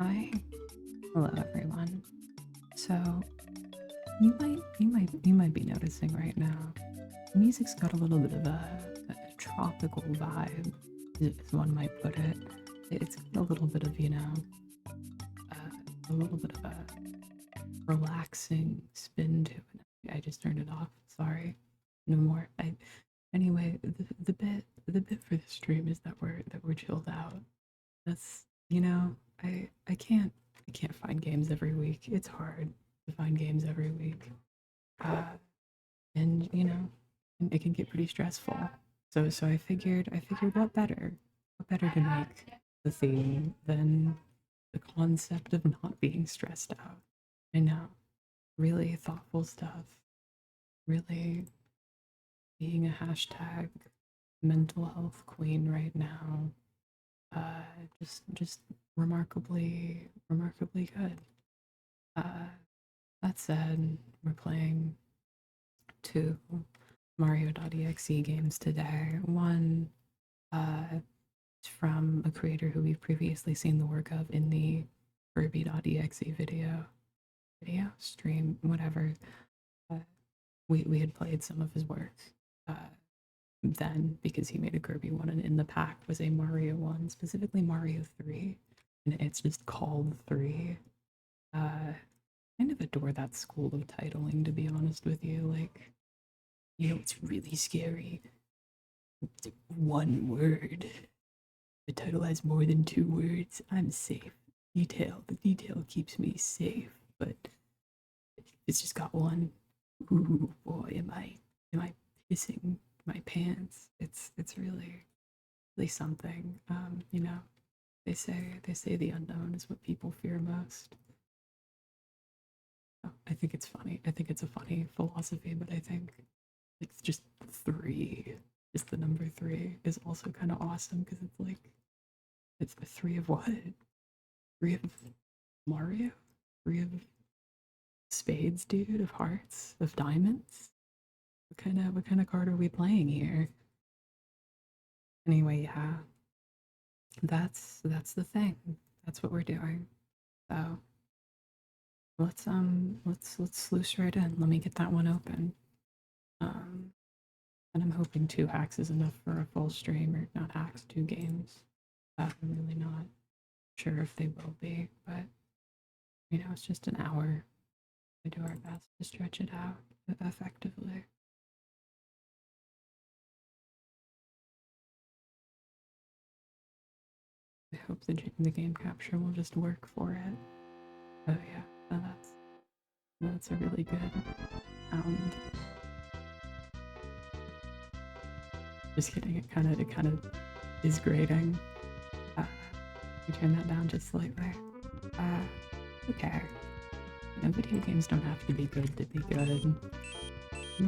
Hi, hello everyone. So you might be noticing right now, the music's got a little bit of a tropical vibe, as one might put it. It's got a little bit of a little bit of a relaxing spin to it. I just turned it off. Sorry, no more. Anyway, the bit for the stream is that we're chilled out. That's I can't find games every week. It's hard to find games every week. Uh, and it can get pretty stressful. So I figured what better to make the theme than the concept of not being stressed out. I know, really thoughtful stuff. Really being a hashtag mental health queen right now. Uh, just remarkably good. Uh, that said, we're playing two Mario.exe games today. One is from a creator who we've previously seen the work of in the Kirby.exe video stream, whatever. Uh, we had played some of his work uh, then because he made a Kirby one, and in the pack was a Mario one, specifically Mario 3, and it's just called 3. Kind of adore that school of titling, to be honest with you. Like, it's really scary. It's one word. The title has more than 2 words. I'm safe. The detail keeps me safe. But it's just got one. Ooh, boy, am I pissing my pants? It's really something. They say the unknown is what people fear most. I think it's funny. I think it's a funny philosophy, but I think it's just 3, just the number 3 is also kind of awesome because it's like, it's the 3 of what? 3 of Mario? 3 of spades, dude? Of hearts? Of diamonds? What kind of card are we playing here? Anyway, yeah, that's the thing. That's what we're doing. So let's sluice right in. Let me get that one open. Um, and I'm hoping 2 hacks is enough for a full stream, or not hacks, 2 games. I'm really not sure if they will be, but it's just an hour. We do our best to stretch it out effectively. I hope the game capture will just work for it. Oh yeah, that's a really good sound. Just kidding. It kind of is grating. You turn that down just slightly. Okay. Video games don't have to be good to be good.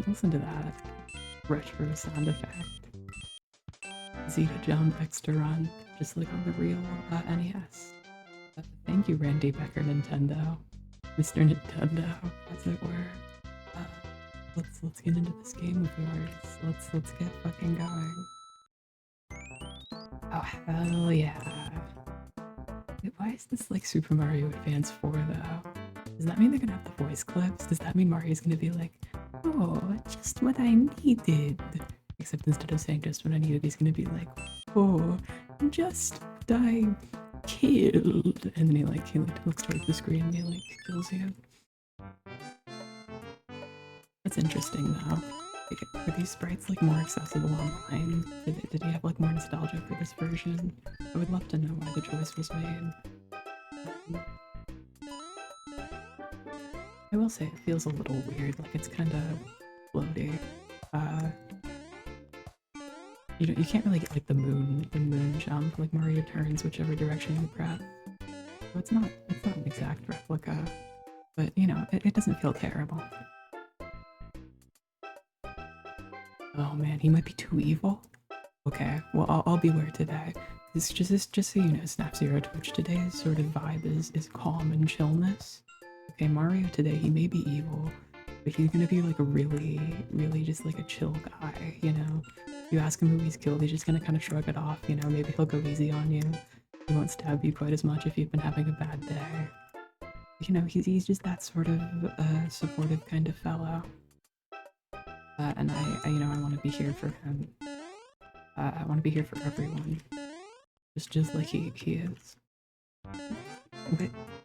Listen to that retro sound effect. Z to jump, X to run, just like on the real NES. Thank you, Randy Becker Nintendo, Mr. Nintendo, as it were. Let's get into this game of yours. Let's get fucking going. Oh hell yeah! Wait, why is this like Super Mario Advance 4 though? Does that mean they're gonna have the voice clips? Does that mean Mario's gonna be like, oh, just what I needed? Except instead of saying just what I needed, he's gonna be like, oh, just what I killed. And then he looks towards the screen and he like kills you. That's interesting though. Like, are these sprites like more accessible online? Did he have like more nostalgia for this version? I would love to know why the choice was made. I will say it feels a little weird, like it's kind of floaty. You can't really get like the moon jump, like Mario turns whichever direction you press. So it's not an exact replica, but it doesn't feel terrible. Oh man, he might be too evil. Okay, well I'll beware today. It's just so you know, Snap Zero Twitch today's sort of vibe is calm and chillness. Okay, Mario today, he may be evil, but he's gonna be like a really just like a chill guy, You ask him who he's killed, he's just gonna kind of shrug it off, maybe he'll go easy on you. He won't stab you quite as much if you've been having a bad day. You know, he's just that sort of supportive kind of fellow. And I you know, I want to be here for him. I want to be here for everyone. Just like he is.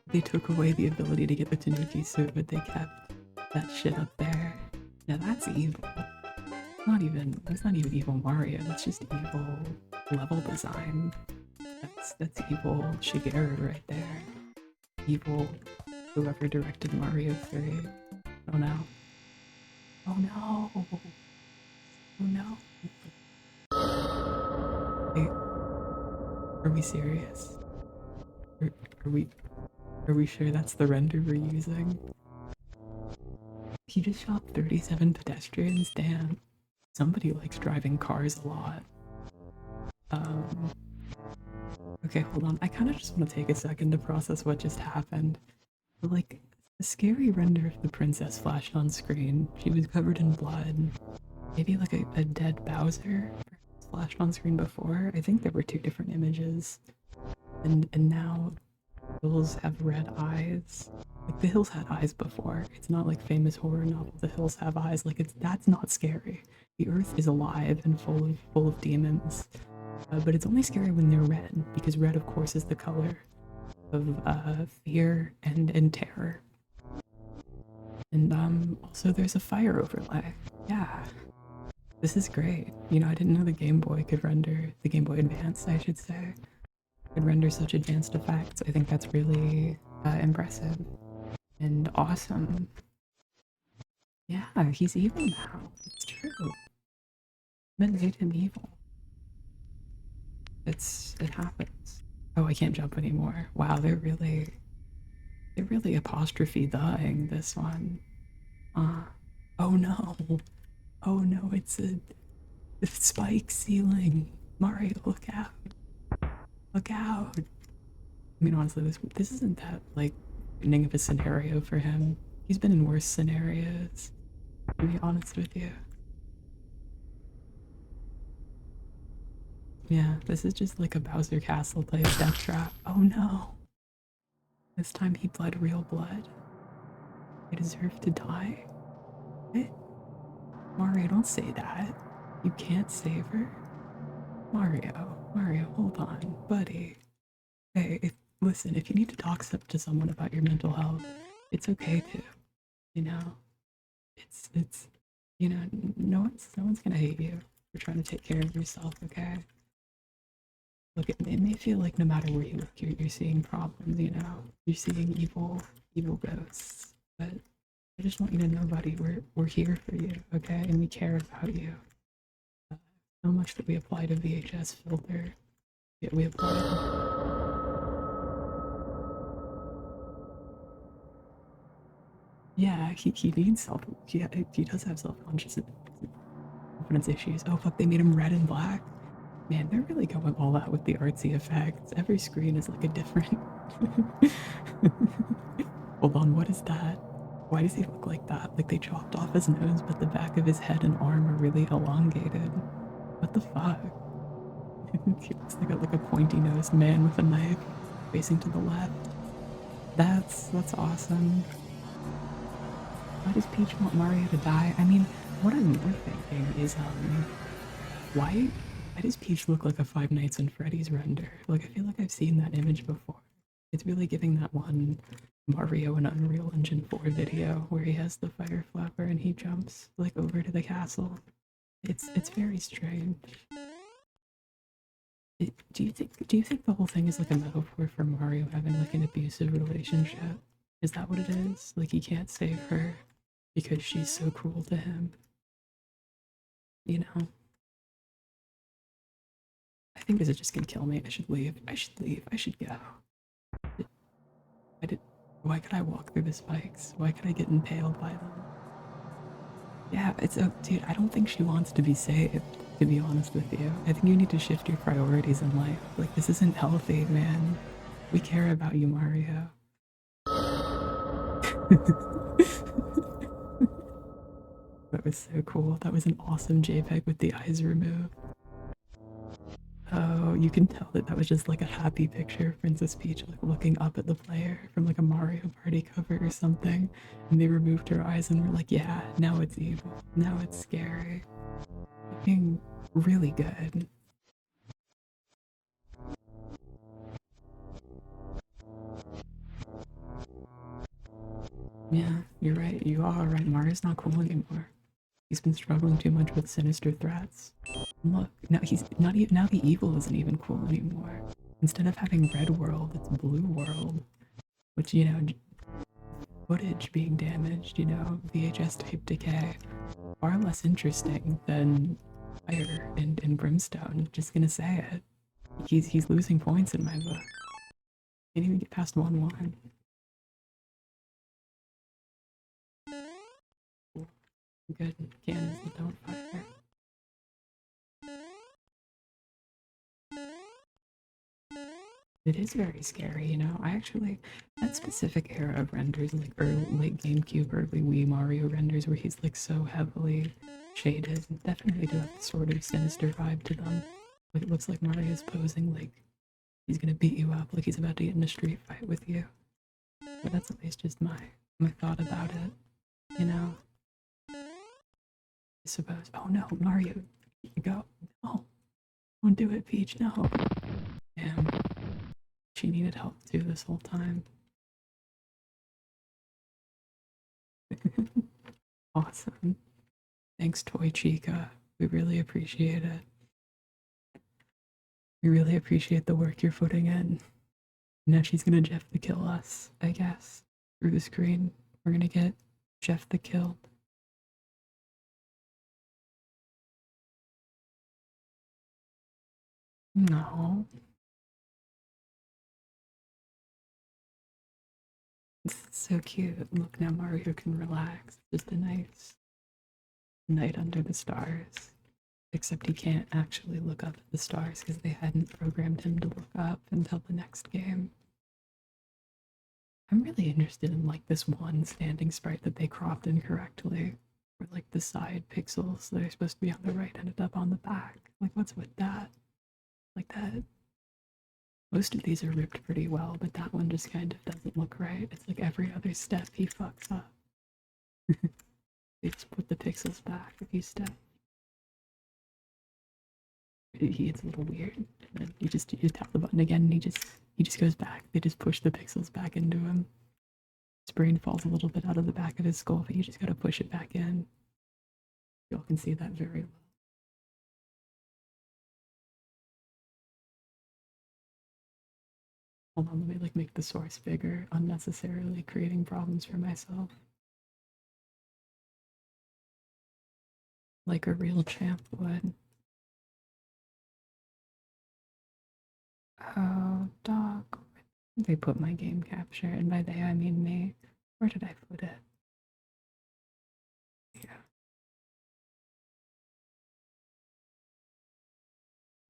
They took away the ability to get the Tanuki suit, but they kept that shit up there. Now that's evil. That's not even evil Mario, that's just evil level design. That's evil Shigeru right there. Evil whoever directed Mario 3. Oh no. Oh no. Oh no. Wait, are we serious? Are we sure that's the render we're using? He just shot 37 pedestrians? Damn. Somebody likes driving cars a lot. Okay, hold on. I kind of just want to take a second to process what just happened. Like, a scary render of the princess flashed on screen. She was covered in blood. Maybe like a dead Bowser flashed on screen before. I think there were two different images. And now hills have red eyes. Like the hills had eyes before. It's not like famous horror novel. The hills have eyes. Like that's not scary. The earth is alive and full of demons. But it's only scary when they're red, because red, of course, is the color of fear and terror. And also there's a fire overlay. Yeah, this is great. You know, I didn't know the Game Boy could render, the Game Boy Advance, I should say, could render such advanced effects. I think that's really impressive and awesome. Yeah, he's evil now. It's true. Men made him evil. It happens. Oh, I can't jump anymore. Wow, they're really apostrophe the-ing this one. Oh no. Oh no, it's a spike ceiling. Mario, look out. Look out. I mean, honestly, this isn't that, like, ending of a scenario for him. He's been in worse scenarios, to be honest with you. Yeah, this is just like a Bowser Castle type death trap. Oh no. This time he bled real blood. I deserve to die? What? Mario, don't say that. You can't save her? Mario, hold on, buddy. Hey, listen, if you need to talk to someone about your mental health, it's okay to, you know? It's, you know, no one's gonna hate you for trying to take care of yourself, okay? Look, it may feel like no matter where you look, you're seeing problems, you know? You're seeing evil ghosts. But I just want you to know, buddy, we're here for you, okay? And we care about you. So much that we applied a VHS filter. Yeah, we applied. Yeah, he needs he does have self-conscious confidence issues. Oh fuck, they made him red and black. Man, they're really going all out with the artsy effects. Every screen is like a different. Hold on, what is that? Why does he look like that? Like they chopped off his nose, but the back of his head and arm are really elongated. What the fuck? He looks like a pointy-nosed man with a knife facing to the left. That's awesome. Why does Peach want Mario to die? I mean, what I'm more thinking is, why does Peach look like a Five Nights at Freddy's render? Like, I feel like I've seen that image before. It's really giving that one Mario and Unreal Engine 4 video where he has the fire flapper and he jumps, like, over to the castle. It's very strange. Do you think the whole thing is like a metaphor for Mario having like an abusive relationship? Is that what it is? Like he can't save her because she's so cruel to him? You know? I think this is just gonna kill me. I should leave. I should go. Why could I walk through the spikes? Why could I get impaled by them? Yeah, dude, I don't think she wants to be saved, to be honest with you. I think you need to shift your priorities in life. Like, this isn't healthy, man. We care about you, Mario. That was so cool. That was an awesome JPEG with the eyes removed. Oh, you can tell that that was just like a happy picture of Princess Peach like looking up at the player from like a Mario Party cover or something, and they removed her eyes and were like, yeah, now it's evil, now it's scary. Looking really good. Yeah, you're right. You are right. Mario's not cool anymore. He's been struggling too much with sinister threats. And look, now he's not even now the evil isn't even cool anymore. Instead of having red world, it's blue world, which footage being damaged, VHS tape decay, far less interesting than fire and brimstone. Just gonna say it. He's losing points in my book. Can't even get past 1-1. Good cannons that don't fire. It is very scary. I actually, that specific era of renders, like early, late GameCube, early Wii Mario renders, where he's like so heavily shaded, definitely do have a sort of sinister vibe to them. Like it looks like Mario's posing like he's gonna beat you up, like he's about to get in a street fight with you. But that's at least just my thought about it. I suppose. Oh no, Mario, you go. No, don't do it, Peach. No. Damn. She needed help too this whole time. Awesome. Thanks, Toy Chica. We really appreciate it. We really appreciate the work you're putting in. Now she's gonna Jeff the kill us, I guess. Through the screen. We're gonna get Jeff the killed. No. This is so cute. Look, now Mario can relax. Just a nice night under the stars. Except he can't actually look up at the stars because they hadn't programmed him to look up until the next game. I'm really interested in like this one standing sprite that they cropped incorrectly, where like the side pixels that are supposed to be on the right ended up on the back. Like what's with that? Like that. Most of these are ripped pretty well, but that one just kind of doesn't look right. It's like every other step he fucks up. They just put the pixels back if you step. It's a little weird. And then you just tap the button again and he just goes back. They just push the pixels back into him. His brain falls a little bit out of the back of his skull, but you just gotta push it back in. Y'all can see that very well. Hold on, let me like make the source bigger, unnecessarily creating problems for myself. Like a real champ would. Oh, dog. They put my game capture, and by they I mean me. Where did I put it? Yeah.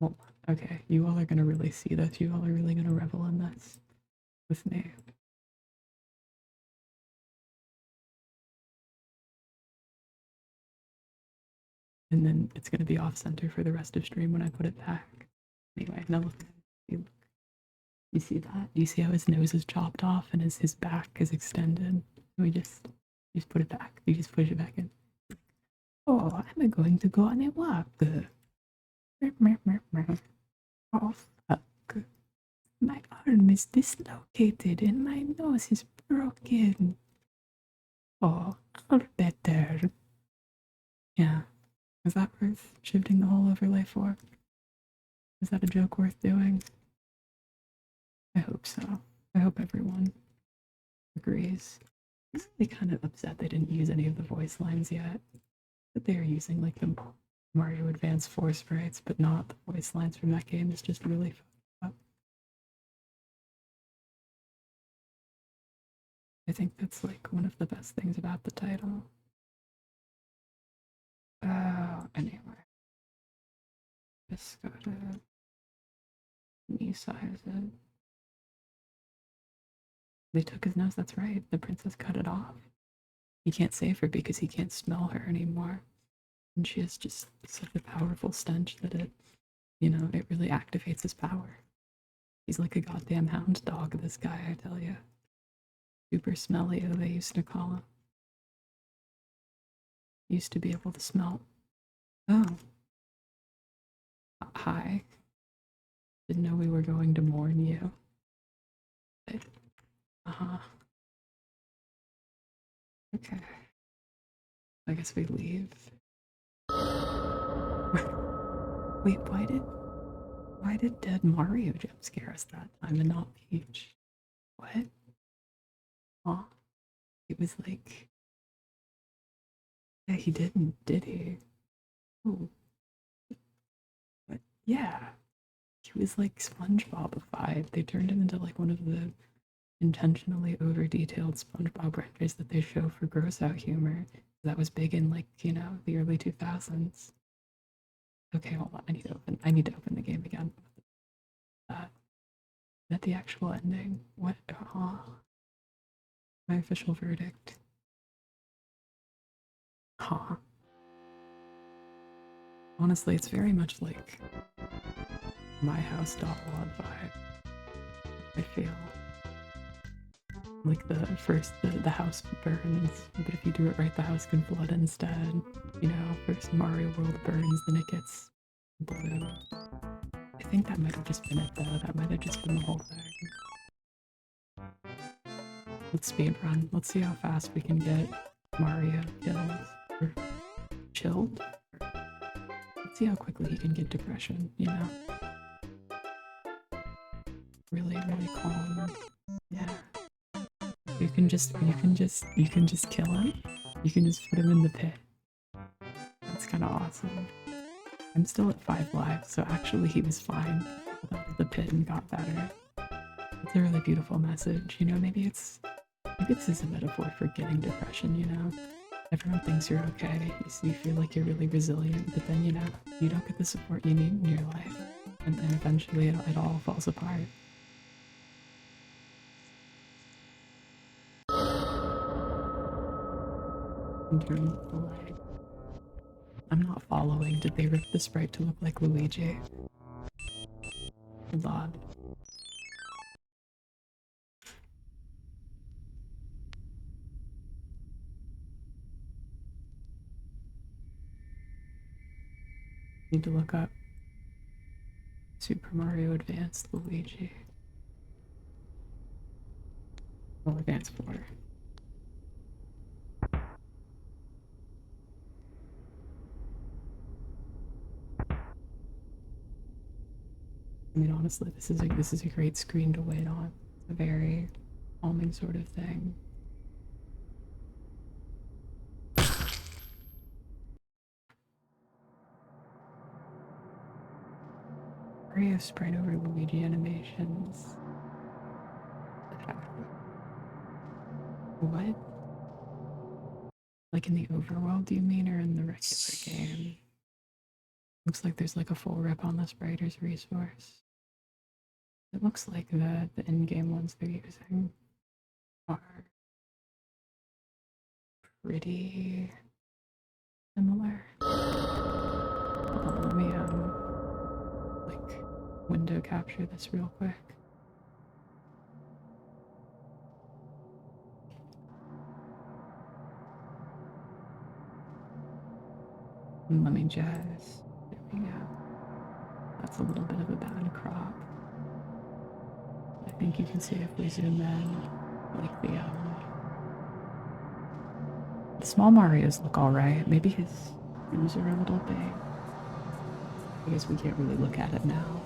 Hold on. Okay, you all are gonna really see this. You all are really gonna revel in this with me. And then it's gonna be off center for the rest of stream when I put it back. Anyway, now look. You see that? You see how his nose is chopped off and his back is extended? We just put it back. You just push it back in. Oh, I'm going to go on a walk. Oh, fuck. My arm is dislocated and my nose is broken. Oh, all better. Yeah. Is that worth shifting the whole overlay for? Is that a joke worth doing? I hope so. I hope everyone agrees. I'm really kind of upset they didn't use any of the voice lines yet. That they are using like the Mario Advance 4 sprites, but not the voice lines from that game is just really fucked up. I think that's like one of the best things about the title. Anyway. Just gotta knee size it. They took his nose, that's right. The princess cut it off. He can't save her because he can't smell her anymore. And she has just such a powerful stench that it You know, it really activates his power. He's like a goddamn hound dog, this guy, I tell you. Super smelly, they used to call him. Used to be able to smell. Oh. Hi. Didn't know we were going to mourn you. But, uh-huh. Okay. I guess we leave. Wait, why did dead Mario jump scare us that time and not Peach? What? Huh? It was like, yeah, he didn't, did he? Oh, but yeah, he was like SpongeBobified. They turned him into like one of the intentionally over detailed SpongeBob renders that they show for gross out humor. That was big in like, you know, the early 2000s. Okay, hold on. I need to open the game again. Is that the actual ending? What? My official verdict. Huh. Honestly, it's very much like my house.wad vibe. I feel like the house burns, but if you do it right, the house can flood instead. You know, first Mario World burns, then it gets blue. I think that might have just been it though. That might have just been the whole thing. Let's speed run. Let's see how fast we can get Mario kills. Or chilled? Let's see how quickly he can get depression, you know? Really, really calm. Yeah. You can just kill him. You can just put him in the pit. That's kind of awesome. I'm still at 5 lives, so actually he was fine. The pit and got better. It's a really beautiful message, you know. Maybe it's just a metaphor for getting depression, you know. Everyone thinks you're okay. You feel like you're really resilient, but then you know you don't get the support you need in your life, and then eventually it all falls apart. In terms of the leg. I'm not following. Did they rip the sprite to look like Luigi? Hold on. Need to look up Super Mario Advanced Luigi. Oh, Advanced 4. I mean, honestly, this is a great screen to wait on. It's a very calming sort of thing. Mario sprite over Luigi animations. What? Like in the overworld, do you mean, or in the regular game? Looks like there's like a full rip on the spriter's resource. It looks like the in-game ones they're using are pretty similar. Hold on, let me like window capture this real quick. And let me just, there we go. That's a little bit of a bad crop. I think you can see if we zoom in, like the small Marios look alright. Maybe his shoes are a little big. I guess we can't really look at it now.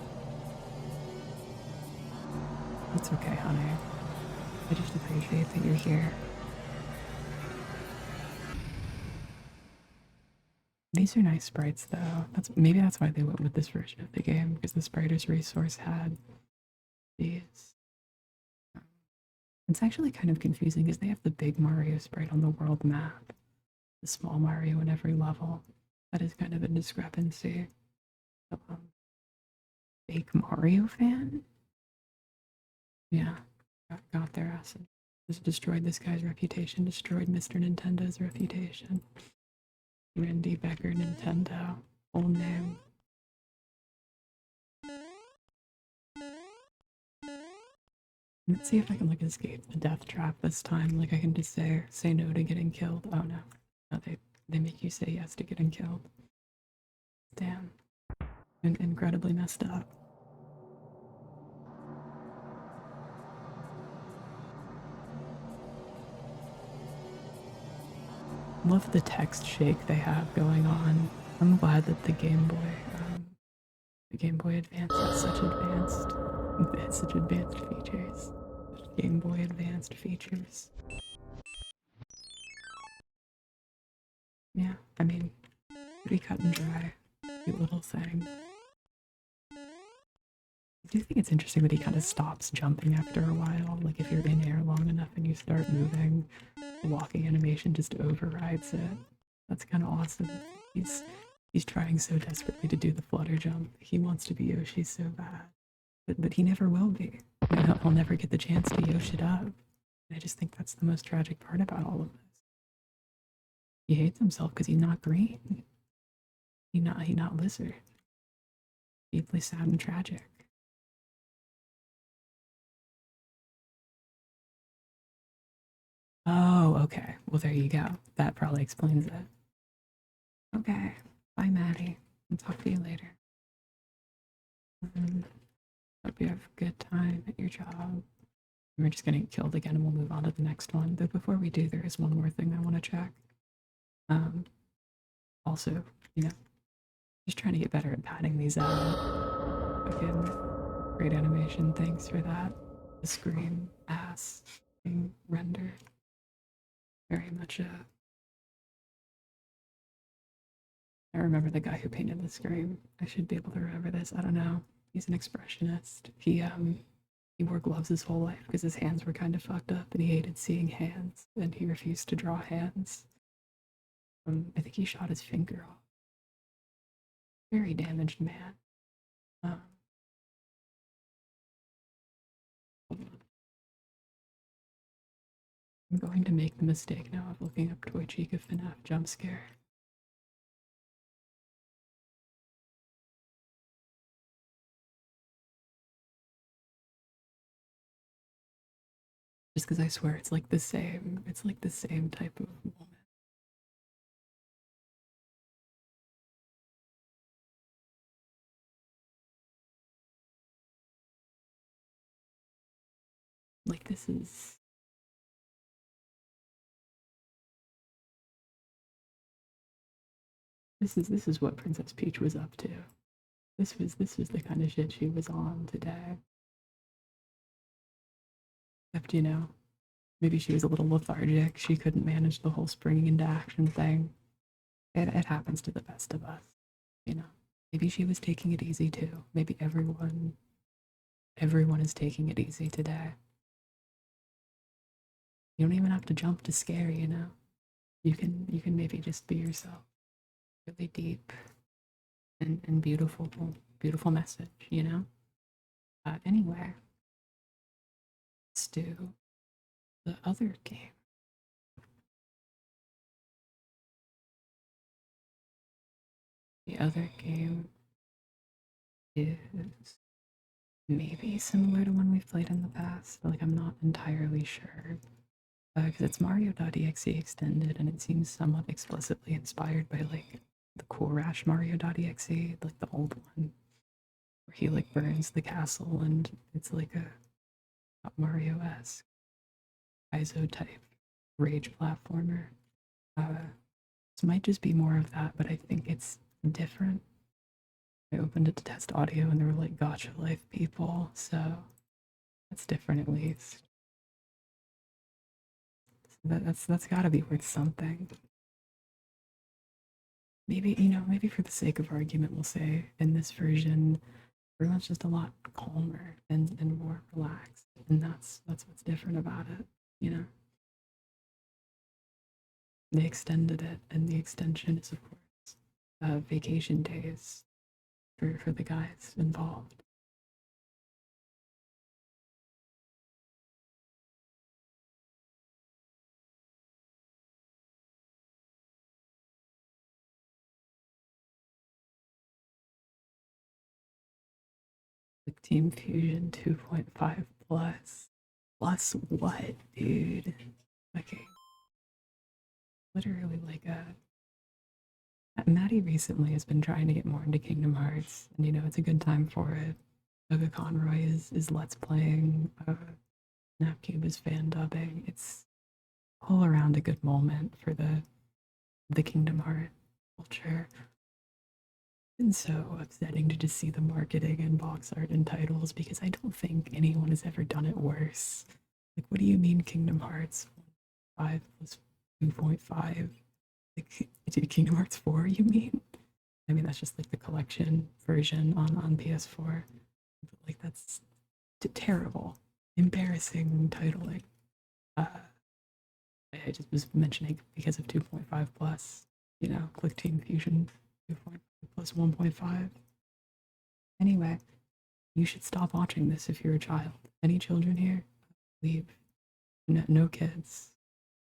It's okay, honey. I just appreciate that you're here. These are nice sprites, though. Maybe that's why they went with this version of the game, because the spriter's resource had these. It's actually kind of confusing because they have the big Mario sprite on the world map, the small Mario in every level. That is kind of a discrepancy. Fake Mario fan? Yeah, got their asses. Just destroyed this guy's reputation, destroyed Mr. Nintendo's reputation. Randy Becker Nintendo, full name. Let's see if I can like escape the death trap this time. Like I can just say no to getting killed. Oh no. No, they make you say yes to getting killed. Damn. And incredibly messed up. Love the text shake they have going on. I'm glad that the Game Boy Advance has such advanced features. Game Boy Advanced features. Yeah, I mean, pretty cut and dry. Cute little thing. I do think it's interesting that he kind of stops jumping after a while. Like if you're in air long enough and you start moving, the walking animation just overrides it. That's kind of awesome. He's he's trying so desperately to do the flutter jump. He wants to be Yoshi so bad, but he never will be. You know, he'll never get the chance to Yoshi it up. I just think that's the most tragic part about all of this. He hates himself because he's not green. He not lizard. Deeply sad and tragic. Oh, okay. Well, there you go. That probably explains it. Okay. Bye, Maddie. I'll talk to you later. Hope you have a good time at your job. We're just gonna get killed again and we'll move on to the next one. But before we do, there is one more thing I want to check. Um, also, you know, just trying to get better at padding these out. Again, great animation. Thanks for that. The scream ass being rendered. Very much I remember the guy who painted the scream. I should be able to remember this. I don't know. He's an expressionist. He wore gloves his whole life because his hands were kind of fucked up and he hated seeing hands and he refused to draw hands. I think he shot his finger off. Very damaged man. Um, I'm going to make the mistake now of looking up Toy Chica FNAF jump scare. Just because I swear it's like the same. It's like the same type of moment. Like this is what Princess Peach was up to. This was the kind of shit she was on today. Except, you know, maybe she was a little lethargic. She couldn't manage the whole springing into action thing. It happens to the best of us, you know. Maybe she was taking it easy too. Maybe everyone is taking it easy today. You don't even have to jump to scare, you know. You can maybe just be yourself. Really deep and beautiful message, you know. Anyway, let's do the other game. The other game is maybe similar to one we've played in the past. Like I'm not entirely sure because it's Mario.exe extended and it seems somewhat explicitly inspired by like the Cool Rash Mario.exe, like the old one where he like burns the castle and it's like a Mario-esque ISO type rage platformer. This might just be more of that, but I think it's different. I opened it to test audio and there were like gotcha life people, so that's different at least. That's got to be worth something. Maybe, you know, maybe for the sake of argument, we'll say in this version, everyone's just a lot calmer and more relaxed, and that's what's different about it. You know, they extended it, and the extension is of course vacation days for the guys involved. Like Team Fusion 2.5 plus. Plus what, dude? Okay, literally like Maddie recently has been trying to get more into Kingdom Hearts, and it's a good time for it. Doga Conroy is Let's Playing, Napcube is fan dubbing. It's all around a good moment for the Kingdom Heart culture. It's so upsetting to just see the marketing and box art and titles because I don't think anyone has ever done it worse. Like, what do you mean Kingdom Hearts 5 plus 2.5? Like, Kingdom Hearts 4, you mean? I mean, that's just like the collection version on PS4. But, like, that's terrible, embarrassing titling. Uh, I just was mentioning because of 2.5 plus, Click Team Fusion 2.5 plus 1.5. Anyway, you should stop watching this if you're a child. Any children here? Leave. No, no kids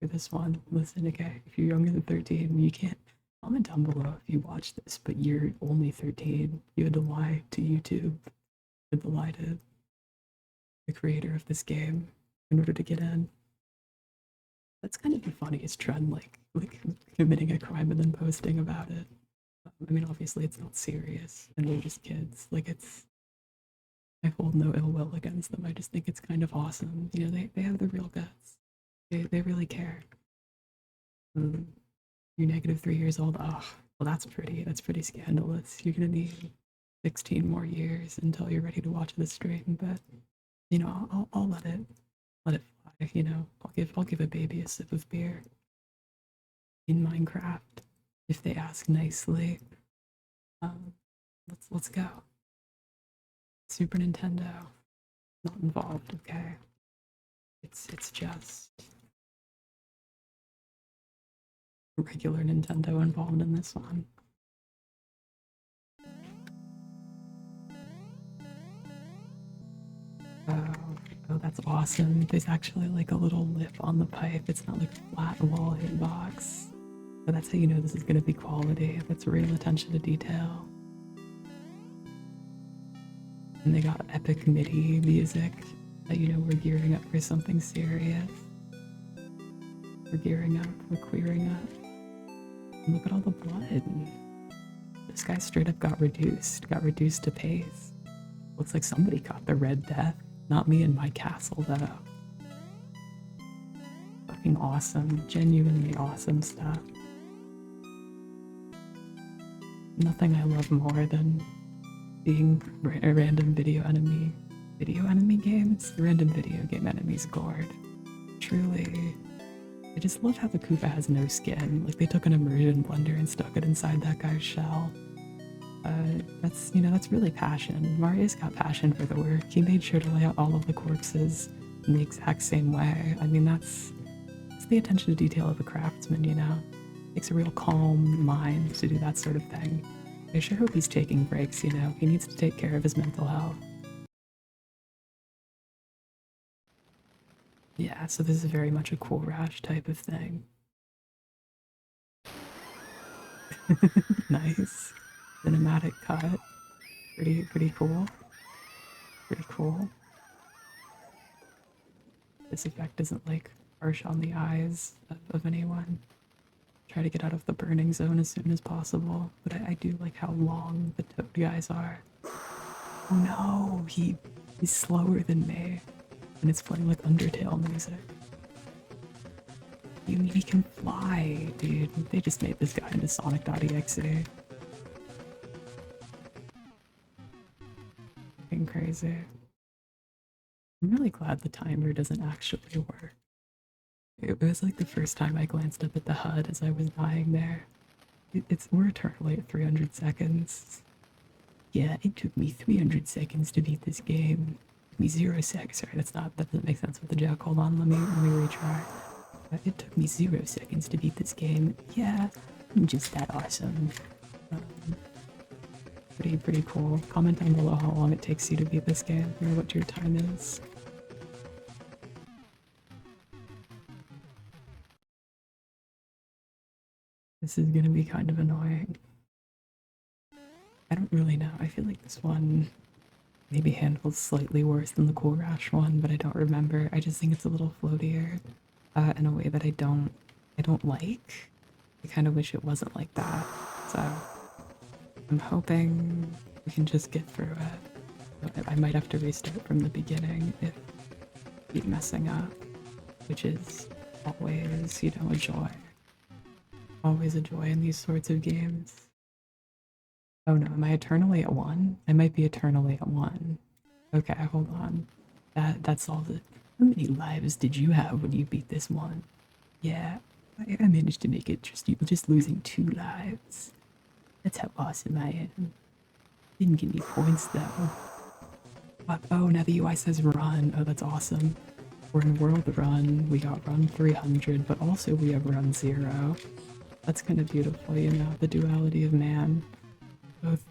for this one. Listen, okay, if you're younger than 13, you can't. Comment down below if you watch this, but you're only 13. You had to lie to YouTube. You had to lie to the creator of this game in order to get in. That's kind of the funniest trend, like committing a crime and then posting about it. I mean, obviously it's not serious, and they're just kids. Like, I hold no ill will against them. I just think it's kind of awesome. They have the real guts. They really care. You're negative 3 years old. Oh, well, that's pretty scandalous. You're gonna need 16 more years until you're ready to watch the stream. But I'll let it fly. I'll give a baby a sip of beer in Minecraft if they ask nicely. Um, let's go. Super Nintendo, not involved. Okay, it's just regular Nintendo involved in this one. Oh, oh, that's awesome. There's actually like a little lip on the pipe. It's not like a flat wall hitbox. But that's how you know this is gonna be quality. That's real attention to detail. And they got epic MIDI music that we're gearing up for something serious. We're gearing up, we're queering up. And look at all the blood. This guy straight up got reduced to pace. Looks like somebody caught the Red Death. Not me and my castle, though. Fucking awesome. Genuinely awesome stuff. Nothing I love more than being a random video enemy games. Random video game enemies gored. Truly. I just love how the Koopa has no skin. Like, they took an immersion blender and stuck it inside that guy's shell. That's really passion. Mario's got passion for the work. He made sure to lay out all of the corpses in the exact same way. I mean, that's the attention to detail of a craftsman, Takes a real calm mind to do that sort of thing. I sure hope he's taking breaks, He needs to take care of his mental health. Yeah, so this is very much a Cool Rash type of thing. Nice. Cinematic cut. Pretty cool. Pretty cool. This effect isn't like harsh on the eyes of anyone. Try to get out of the burning zone as soon as possible, but I do like how long the Toad guys are. Oh no, he's slower than me, and it's playing like Undertale music. You mean he can fly, dude? They just made this guy into Sonic.exe. Fucking crazy. I'm really glad the timer doesn't actually work. It was like the first time I glanced up at the HUD as I was dying there. We're eternally at 300 seconds. Yeah, it took me 300 seconds to beat this game. It took me 0 seconds. Sorry, that doesn't make sense with the joke. Hold on, let me retry. It took me 0 seconds to beat this game. Yeah, I'm just that awesome. Um, pretty cool. Comment down below how long it takes you to beat this game or what your time is. This is gonna be kind of annoying. I don't really know. I feel like this one maybe handled slightly worse than the Cool Rash one, but I don't remember. I just think it's a little floatier in a way that I don't like. I kind of wish it wasn't like that. So I'm hoping we can just get through it. I might have to restart from the beginning if I keep messing up, which is always, a joy. Always a joy in these sorts of games. Oh no, am I eternally at 1? I might be eternally at 1. Okay, hold on. That's all the... How many lives did you have when you beat this one? Yeah, I managed to make it just losing 2 lives. That's how awesome I am. Didn't give me points though. Oh, now the UI says run. Oh, that's awesome. We're in World Run. We got Run 300, but also we have Run 0. That's kind of beautiful, the duality of man.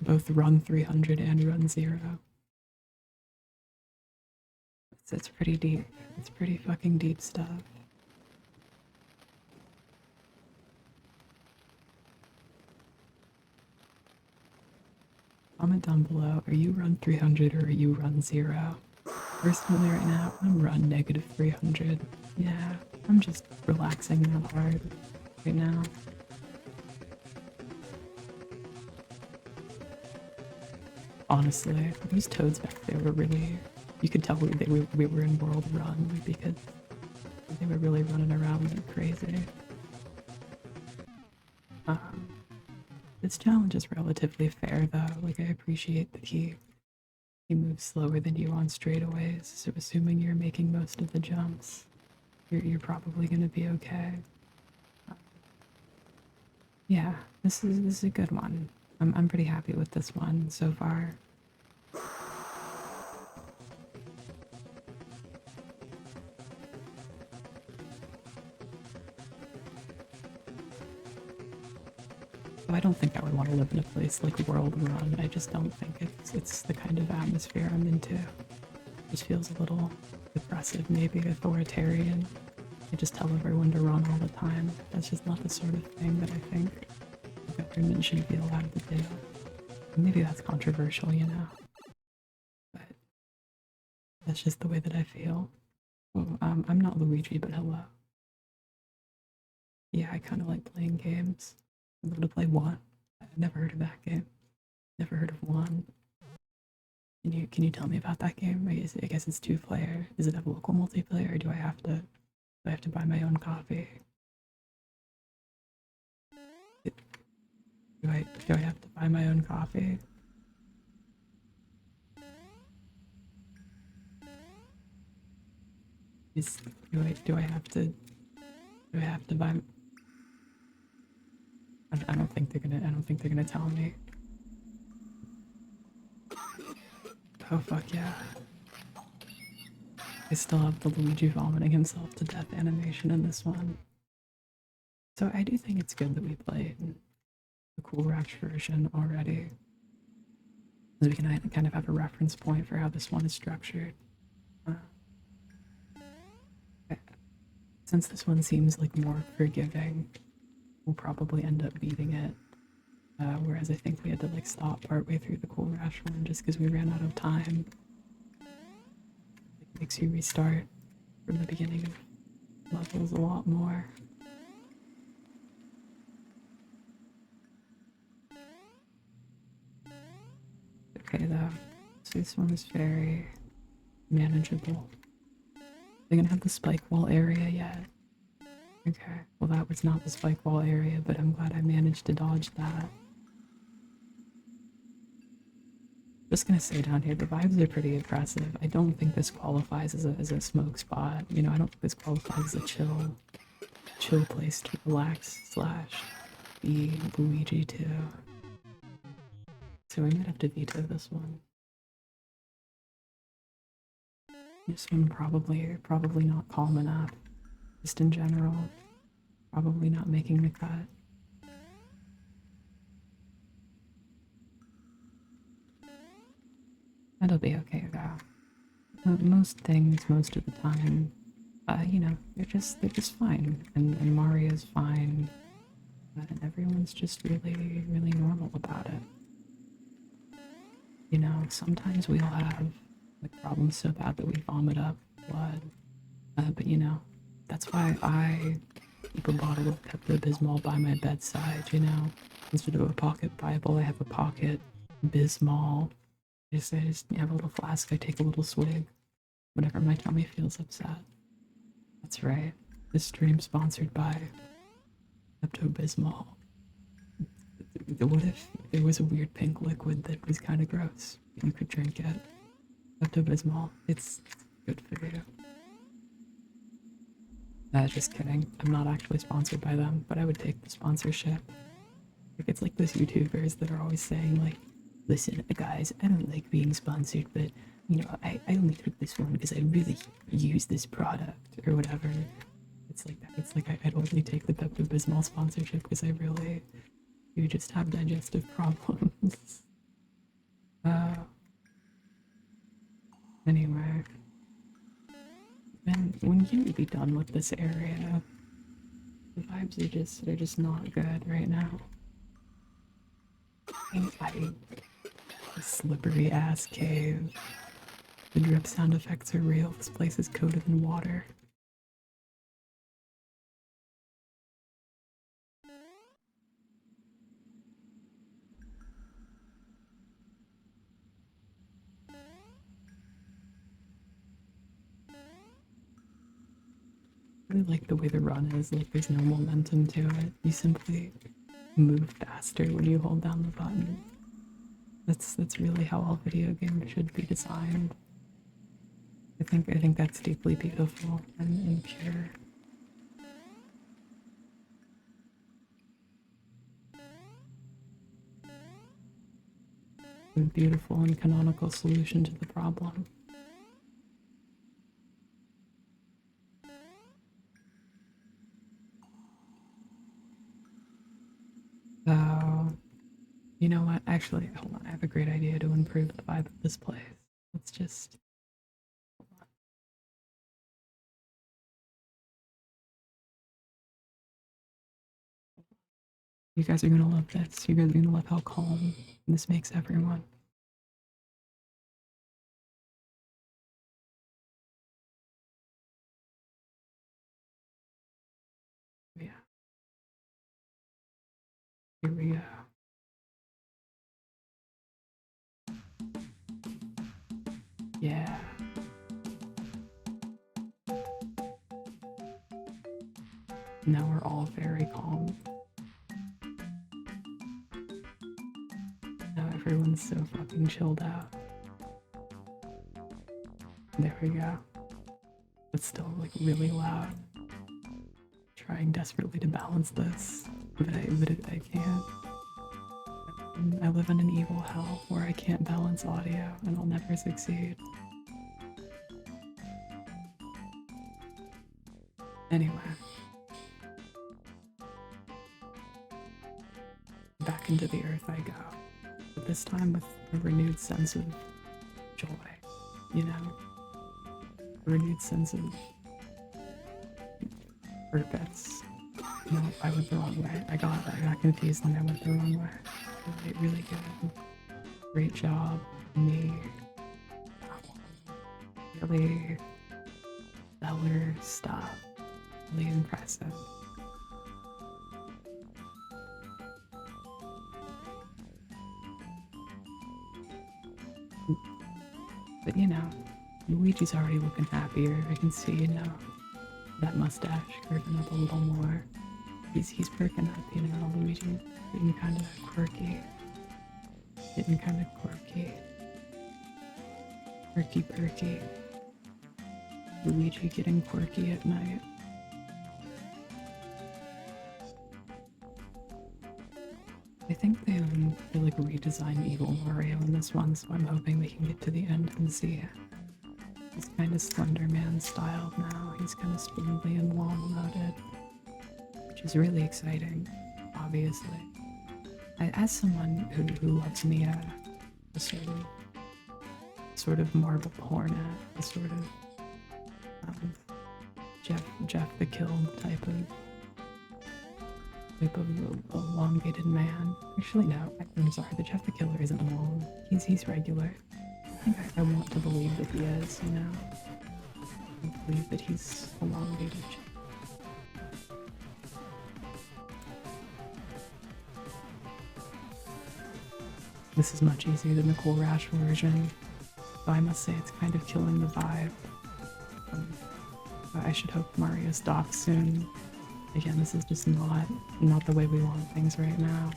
Both Run 300 and Run 0. It's pretty deep. It's pretty fucking deep stuff. Comment down below, are you Run 300 or are you Run 0? Personally right now, I'm Run negative 300. Yeah, I'm just relaxing that hard right now. Honestly, those toads back there were really... You could tell we were in World Run because they were really running around like crazy. This challenge is relatively fair though. Like, I appreciate that he moves slower than you on straightaways, so assuming you're making most of the jumps, you're probably gonna be okay. Yeah, this is a good one. I'm pretty happy with this one so far. So I don't think I would want to live in a place like World Run. I just don't think it's the kind of atmosphere I'm into. It just feels a little depressive, maybe authoritarian. I just tell everyone to run all the time. That's just not the sort of thing that I think the government should be allowed to do. Maybe that's controversial, but that's just the way that I feel. Well, I'm not Luigi, but hello. Yeah, I kind of like playing games. I'm going to play one. I've never heard of that game. Never heard of one. Can you tell me about that game? I guess it's 2-player. Does it have local multiplayer, or do I have to buy my own copy? Do I have to buy my own copy? Do I have to buy? I don't think they're gonna tell me. Oh fuck yeah. I still have the Luigi vomiting himself to death animation in this one. So I do think it's good that we played the Cool Rash version already. So we can kind of have a reference point for how this one is structured. Since this one seems like more forgiving, we'll probably end up beating it. Whereas I think we had to like stop partway through the Cool Rash one just because we ran out of time. It makes you restart from the beginning of levels a lot more. Okay though, so this one is very manageable. They're gonna have the spike wall area yet. Okay, well that was not the spike wall area, but I'm glad I managed to dodge that. Just gonna say down here, the vibes are pretty impressive. I don't think this qualifies as a smoke spot. I don't think this qualifies as a chill place to relax / be Luigi too. So I might have to veto this one. This one probably not calm enough. Just in general, probably not making the cut. That'll be okay though. Most things, most of the time, they're just fine, and Mario's fine, and everyone's just really, really normal about it. You know, sometimes we all have like problems so bad that we vomit up blood. But you know, that's why I keep a bottle of Pepto-Bismol by my bedside, you know. Instead of a pocket Bible, I have a pocket Bismol. I just have a little flask, I take a little swig whenever my tummy feels upset. That's right. This stream sponsored by Pepto-Bismol. What if there was a weird pink liquid that was kind of gross? You could drink it. Pepto-Bismol. It's good for you. Just kidding. I'm not actually sponsored by them, but I would take the sponsorship. Like, it's like those YouTubers that are always saying, like, listen, guys, I don't like being sponsored, but, you know, I only took this one because I really use this product, or whatever. It's like that. It's like I'd only take the Pepto-Bismol sponsorship because I really do just have digestive problems. uh, anyway. When can we be done with this area? The vibes are just not good right now. A slippery ass cave. The drip sound effects are real. This place is coated in water. I really like the way the run is. Like, there's no momentum to it. You simply move faster when you hold down the button. That's really how all video games should be designed. I think that's deeply beautiful and pure. A beautiful and canonical solution to the problem. So, you know what? Actually, hold on. I have a great idea to improve the vibe of this place. Let's just. You guys are gonna love this. You guys are gonna love how calm this makes everyone. Yeah. Here we go. Yeah. Now we're all very calm. Now everyone's so fucking chilled out. There we go. But still, like, really loud. Trying desperately to balance this, but I can't. I live in an evil hell where I can't balance audio and I'll never succeed. Anyway. Back into the earth I go. But this time with a renewed sense of joy, you know? A renewed sense of purpose. No, I went the wrong way. I got confused and I went the wrong way. Really good. Great job. Me. Really stellar stuff. Really impressive. But you know, Luigi's already looking happier. I can see, you know, that mustache curving up a little more. He's perking up, you know. Luigi's getting kind of quirky. Getting kind of quirky. Quirky perky. Luigi getting quirky at night. I think they like redesigned Evil Mario in this one, so I'm hoping they can get to the end and see it. He's kind of Slender Man styled now. He's kind of spindly and long-loaded, which is really exciting, obviously. As someone who loves me a sort of marble hornet, a sort of Jeff the Killed type of type of elongated man. Actually, no. I'm sorry. The Jeff the Killer isn't long. He's regular. I think I want to believe that he is. You know, I believe that he's elongated. This is much easier than the Cool Rash version, so I must say it's kind of killing the vibe. I should hope Mario stops soon. Again, this is just not the way we want things right now.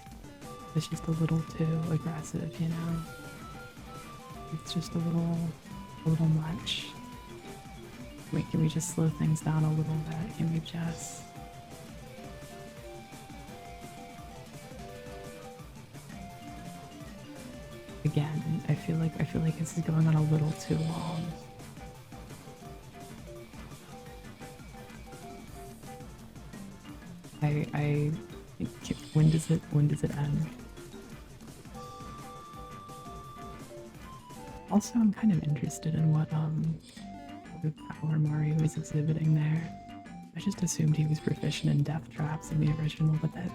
It's just a little too aggressive, you know? It's just a little much. Wait, can we just slow things down a little bit? Can we just... Again, I feel like this is going on a little too long. When does it end? Also, I'm kind of interested in what the power Mario is exhibiting there. I just assumed he was proficient in death traps in the original, but that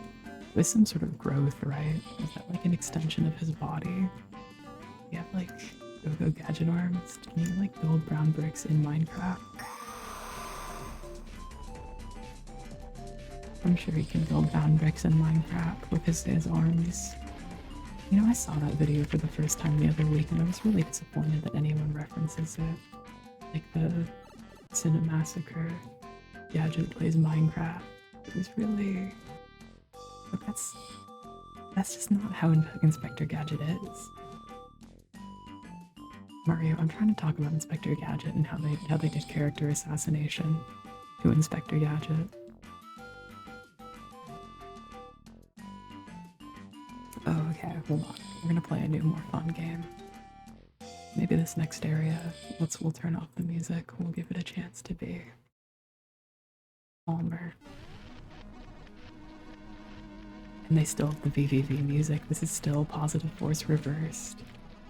was some sort of growth, right? Is that like an extension of his body? You have like go-go gadget arms? Can you like build brown bricks in Minecraft? I'm sure he can build brown bricks in Minecraft with his arms. You know, I saw that video for the first time the other week and I was really disappointed that anyone references it. Like the Cinemassacre Gadget plays Minecraft. It was really... But that's just not how Inspector Gadget is. Mario, I'm trying to talk about Inspector Gadget and how they did character assassination to Inspector Gadget. Oh, okay, hold on. We're gonna play a new, more fun game. Maybe this next area, we'll turn off the music. We'll give it a chance to be calmer. And they still have the VVV music. This is still Positive Force Reversed.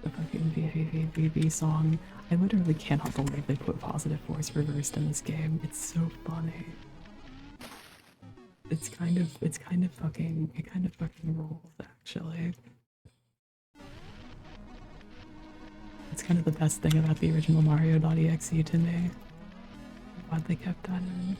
The fucking VVV song. I literally cannot believe they put Positive Force Reversed in this game. It's so funny. It kind of fucking rules, actually. It's kind of the best thing about the original Mario.exe to me. I'm glad they kept that in.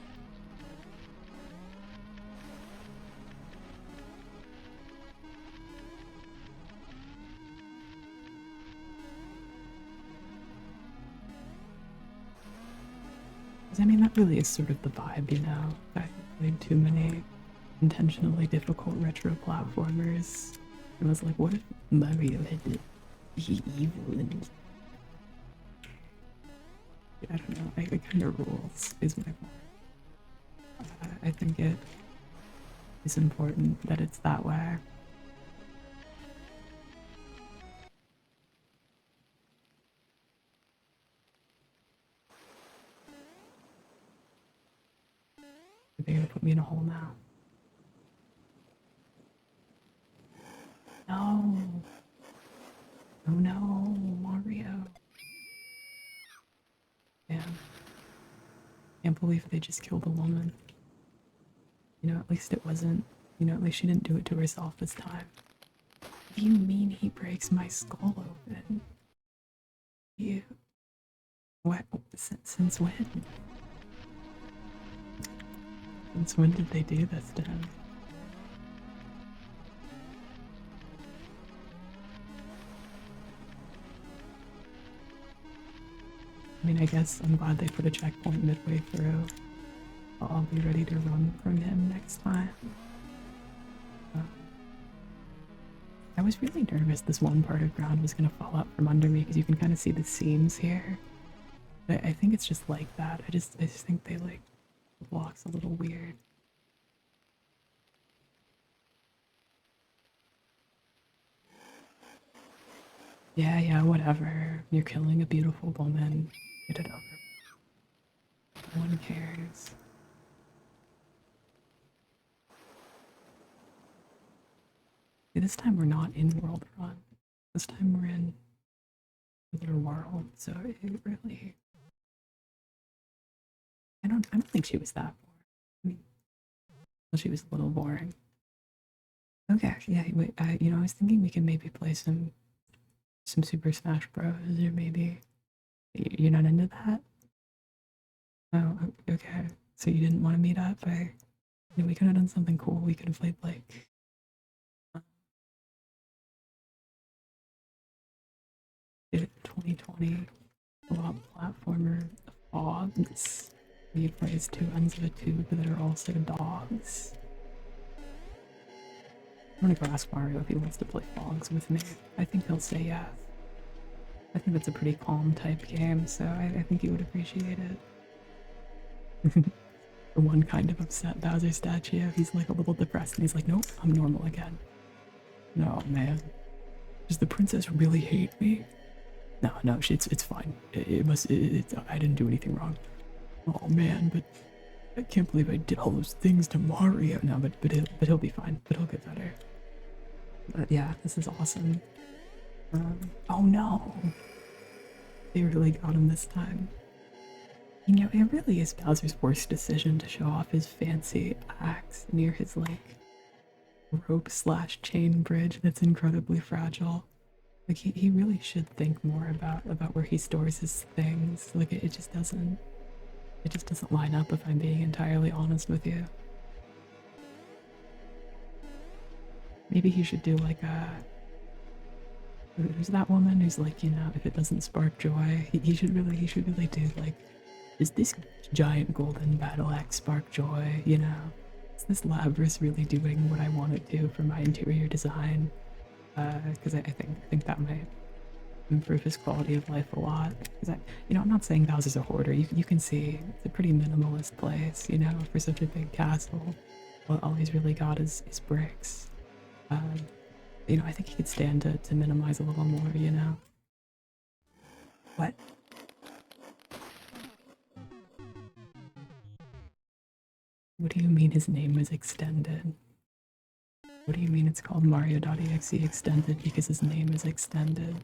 I mean, that really is sort of the vibe, you know? I played too many intentionally difficult retro platformers. I was like, what if Mario had to be evil and... I don't know, it kind of rules, is my point. I think it is important that it's that way. They're gonna put me in a hole now. No! Oh no, Mario. Yeah. Can't believe they just killed a woman. You know, at least it wasn't, you know, at least she didn't do it to herself this time. What do you mean he breaks my skull open? You... What? Since when? Since when did they do this to him? I mean, I guess I'm glad they put a checkpoint midway through. I'll be ready to run from him next time. I was really nervous this one part of ground was gonna fall out from under me because you can kind of see the seams here. But I think it's just like that. I just think they like the block's a little weird. Yeah, whatever. You're killing a beautiful woman. Get it over. No one cares. This time we're not in World Run. This time we're in another world, so it really... I don't think she was that boring. I mean, well, she was a little boring. Okay, yeah, wait, you know, I was thinking we can maybe play some Super Smash Bros. Or maybe you're not into that? Oh, okay. So you didn't want to meet up? You know, we could have done something cool. We could have played like 2020 co-op platformer Fogs. You play as two ends of a tube that are also dogs. I'm gonna go ask Mario if he wants to play Fogs with me. I think he'll say yes. I think it's a pretty calm type game, so I think he would appreciate it. The one kind of upset Bowser statue, he's like a little depressed and he's like, nope, I'm normal again. No, man. Does the princess really hate me? No, no, it's fine. I didn't do anything wrong. Oh man, but I can't believe I did all those things to Mario. No, but he'll be fine. But he'll get better. But yeah, this is awesome. Oh no, they really got him this time. You know, it really is Bowser's worst decision to show off his fancy axe near his like rope slash chain bridge that's incredibly fragile. Like he really should think more about where he stores his things. Like it just doesn't line up if I'm being entirely honest with you. Maybe he should do like a who's that woman who's like, you know, if it doesn't spark joy, he should really do like, is this giant golden battle axe spark joy, you know? Is this Labrys really doing what I want it to for my interior design? Because I think that might improve his quality of life a lot. Because you know, I'm not saying Bowser's a hoarder. You can see it's a pretty minimalist place, you know, for such a big castle. Well, all he's really got is bricks. You know, I think he could stand to minimize a little more, you know? What? What do you mean his name was extended? What do you mean it's called Mario.exe extended because his name is extended?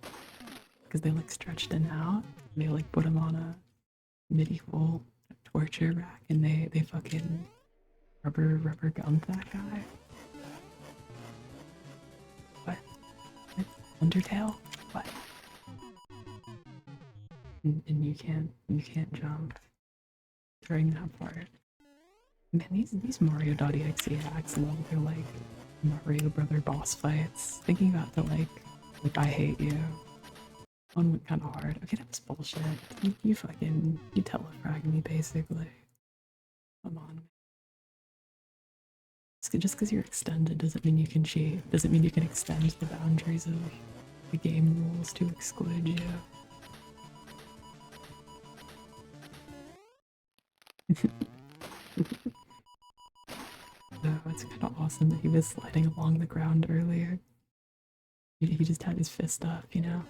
Because they like stretched it out? They like put him on a medieval torture rack and they fucking rubber gunned that guy? What? Undertale? What? And you can't jump during that part. Man, these Mario.exe hacks love their like Mario Brother boss fights. Thinking about the like I hate you. One went kind of hard. Okay, that was bullshit. You fucking you telefragged me basically. Come on. Just because you're extended doesn't mean you can cheat. Doesn't mean you can extend the boundaries of the game rules to exclude you. No, it's kind of awesome that he was sliding along the ground earlier. He just had his fist up, you know?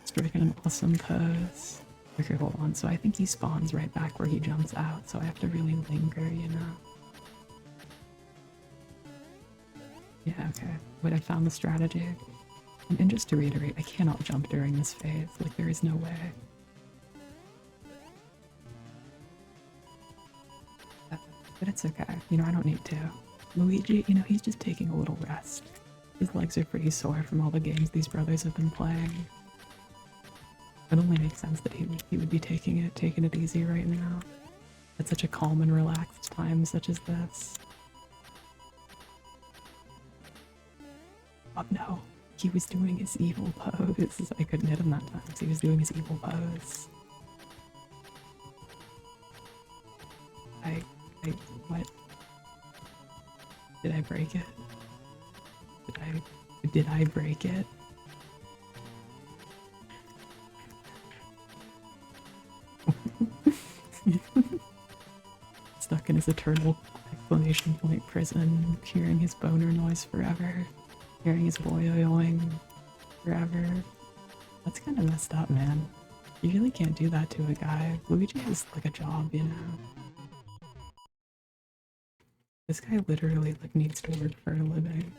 Striking an awesome pose. Okay, hold on. So I think he spawns right back where he jumps out, so I have to really linger, you know? Yeah, okay. But I found the strategy. And just to reiterate, I cannot jump during this phase. Like, there is no way. But it's okay. You know, I don't need to. Luigi, you know, he's just taking a little rest. His legs are pretty sore from all the games these brothers have been playing. It only makes sense that he would be taking it easy right now. At such a calm and relaxed time such as this. Oh no, he was doing his evil pose. I couldn't hit him that time, so he was doing his evil pose. What? Did I break it? Did I break it? Stuck in his eternal exclamation point prison, hearing his boner noise forever, hearing his boyoing forever. That's kind of messed up, man. You really can't do that to a guy. Luigi has like a job, you know? This guy literally like needs to work for a living.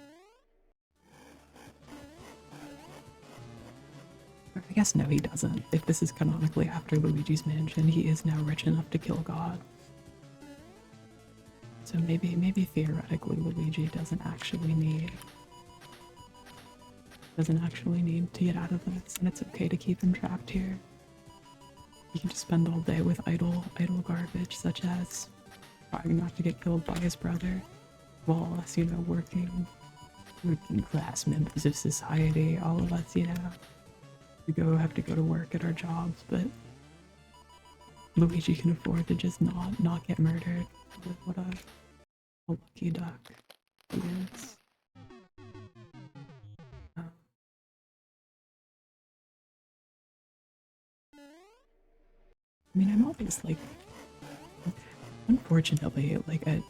I guess no, he doesn't. If this is canonically after Luigi's Mansion, he is now rich enough to kill God. So maybe theoretically Luigi doesn't actually need to get out of this, and it's okay to keep him trapped here. He can just spend all day with idle garbage, such as trying not to get killed by his brother, while us, you know, working class members of society, all of us, you know, have to go to work at our jobs, but Luigi can afford to just not get murdered. What a lucky duck he is. I mean, I'm always like, unfortunately, like a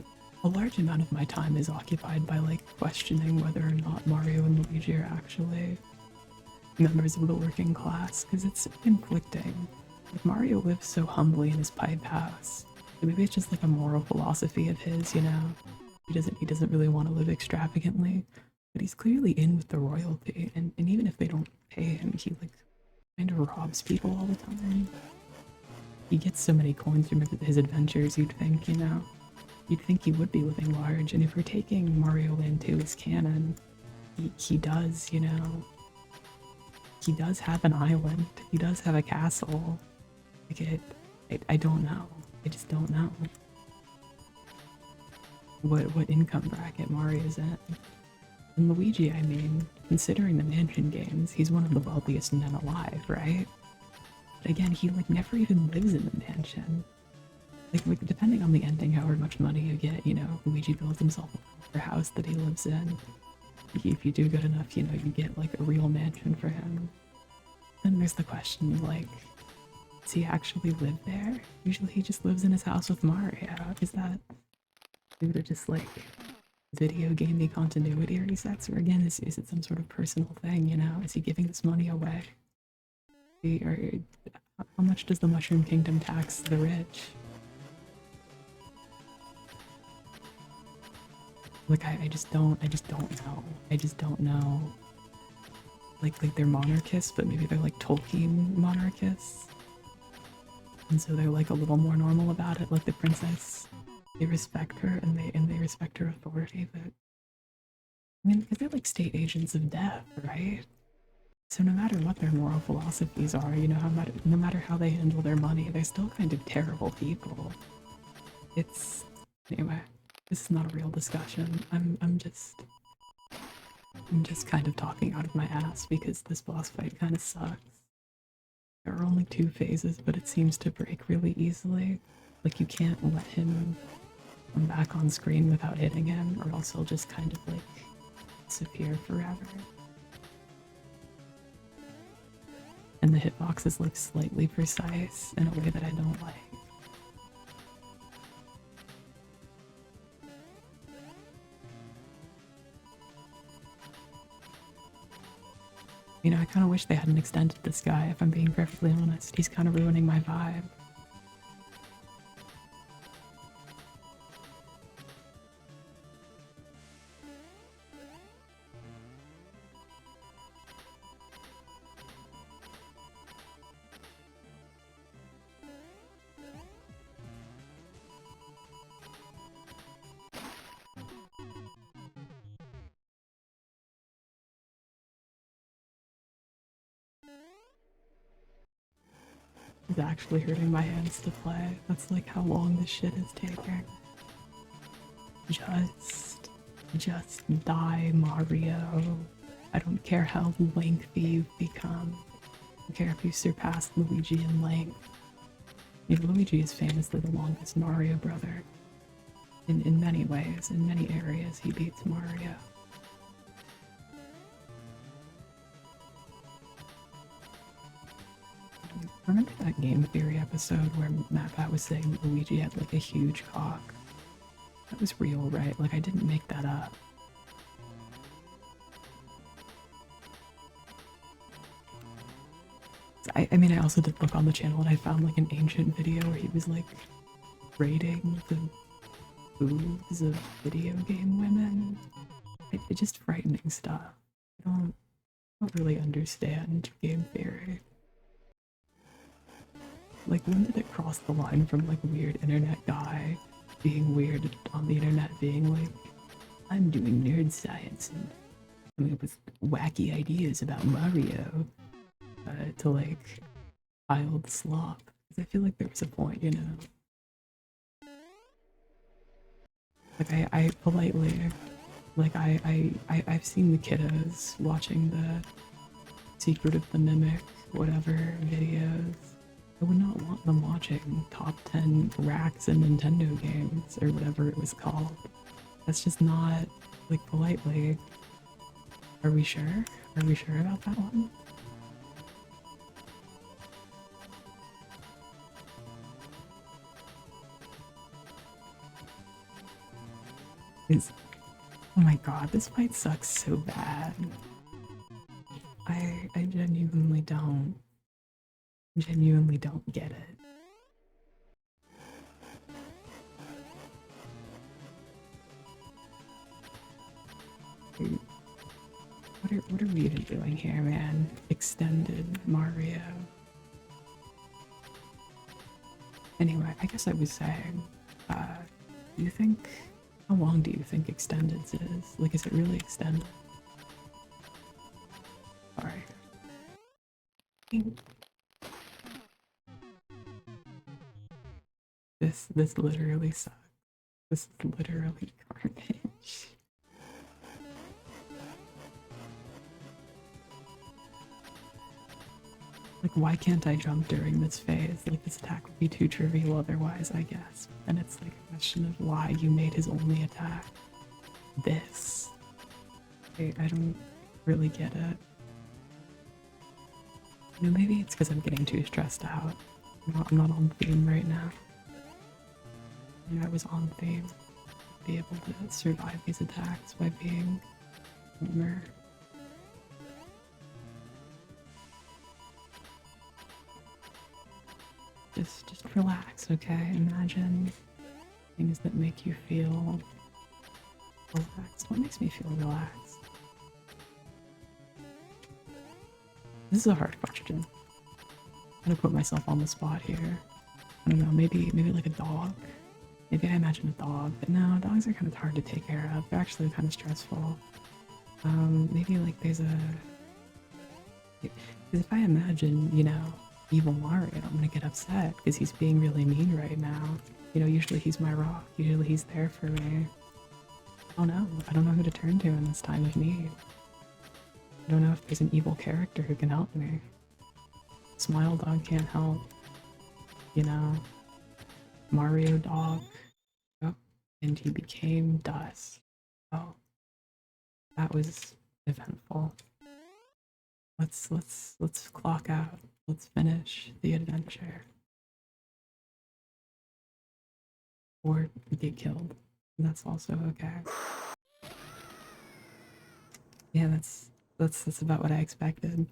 large amount of my time is occupied by like questioning whether or not Mario and Luigi are actually members of the working class, because it's conflicting. Like, Mario lives so humbly in his pipe house. So maybe it's just like a moral philosophy of his, you know. He doesn't really want to live extravagantly, but he's clearly in with the royalty, and even if they don't pay him, he like kind of robs people all the time. He gets so many coins from his adventures, you'd think, you know. You'd think he would be living large, and if we're taking Mario Land 2 as canon, he does, you know. He does have an island. He does have a castle. Like I don't know. I just don't know what income bracket Mario's in. And Luigi, I mean, considering the mansion games, he's one of the wealthiest men alive, right? But again, he like never even lives in the mansion. Like depending on the ending, however much money you get, you know, Luigi builds himself a house that he lives in. If you do good enough, you know, you get like a real mansion for him. Then there's the question of like, does he actually live there? Usually he just lives in his house with Mario. Is that due to just like video gamey continuity resets? Or again, is it some sort of personal thing, you know? Is he giving this money away? Or how much does the Mushroom Kingdom tax the rich? Like I just don't know. I just don't know. Like they're monarchists, but maybe they're like Tolkien monarchists. And so they're like a little more normal about it, like the princess. They respect her and they respect her authority, but I mean, because they're like state agents of death, right? So no matter what their moral philosophies are, you know, no matter how they handle their money, they're still kind of terrible people. It's anyway. This is not a real discussion. I'm just kind of talking out of my ass because this boss fight kind of sucks. There are only 2 phases, but it seems to break really easily. Like you can't let him come back on screen without hitting him, or else he'll just kind of like disappear forever. And the hitboxes look slightly precise in a way that I don't like. You know, I kind of wish they hadn't extended this guy, if I'm being perfectly honest. He's kind of ruining my vibe. It's actually hurting my hands to play. That's like how long this shit is taking. Just die, Mario. I don't care how lengthy you've become. I don't care if you surpassed Luigi in length. You know, Luigi is famously the longest Mario brother. In many ways, in many areas, he beats Mario. Remember that Game Theory episode where MatPat was saying that Luigi had like a huge cock? That was real, right? Like I didn't make that up. I mean, I also did look on the channel and I found like an ancient video where he was like rating the boobs of video game women. It's just frightening stuff. I don't really understand game theory. Like, when did it cross the line from like weird internet guy being weird on the internet, being like, I'm doing nerd science and coming up with wacky ideas about Mario to like pile the slop. Because I feel like there was a point, you know. Like I politely, like I've seen the kiddos watching the Secret of the Mimic, whatever videos. I would not want them watching top 10 racks in Nintendo games or whatever it was called. That's just not, like, politely. Are we sure? Are we sure about that one? Is oh my god, this fight sucks so bad. I genuinely don't get it. What are we even doing here, man? Extended Mario. Anyway, I guess I was saying, do you think, how long do you think Extended is? Like, is it really extended? Sorry. This literally sucks. This is literally garbage. Like, why can't I jump during this phase? Like, this attack would be too trivial otherwise, I guess. And it's like a question of why you made his only attack this. I don't really get it. You know, maybe it's because I'm getting too stressed out. I'm not on theme right now. I was on theme. Be able to survive these attacks by being calmer. Just relax, okay? Imagine things that make you feel relaxed. What makes me feel relaxed? This is a hard question. I'm gonna put myself on the spot here. I don't know, maybe like a dog. Maybe I imagine a dog, but no, dogs are kind of hard to take care of. They're actually kind of stressful. Maybe like there's a... Because if I imagine, you know, evil Mario, I'm gonna get upset because he's being really mean right now. You know, usually he's my rock. Usually he's there for me. I don't know. I don't know who to turn to in this time of need. I don't know if there's an evil character who can help me. Smile Dog can't help. You know, Mario Dog. Oh, and he became dust. Oh, that was eventful. Let's clock out. Let's finish the adventure. Or get killed. That's also okay. Yeah, that's about what I expected.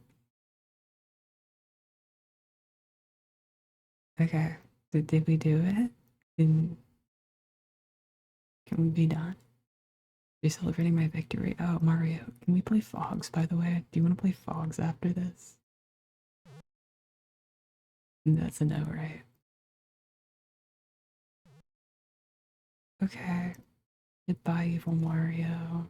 Okay. Did we do it? Did, can we be done? You're celebrating my victory. Oh, Mario, can we play Fogs, by the way? Do you want to play Fogs after this? That's a no, right? Okay. Goodbye, evil Mario.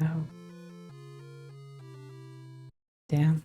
Oh. Damn.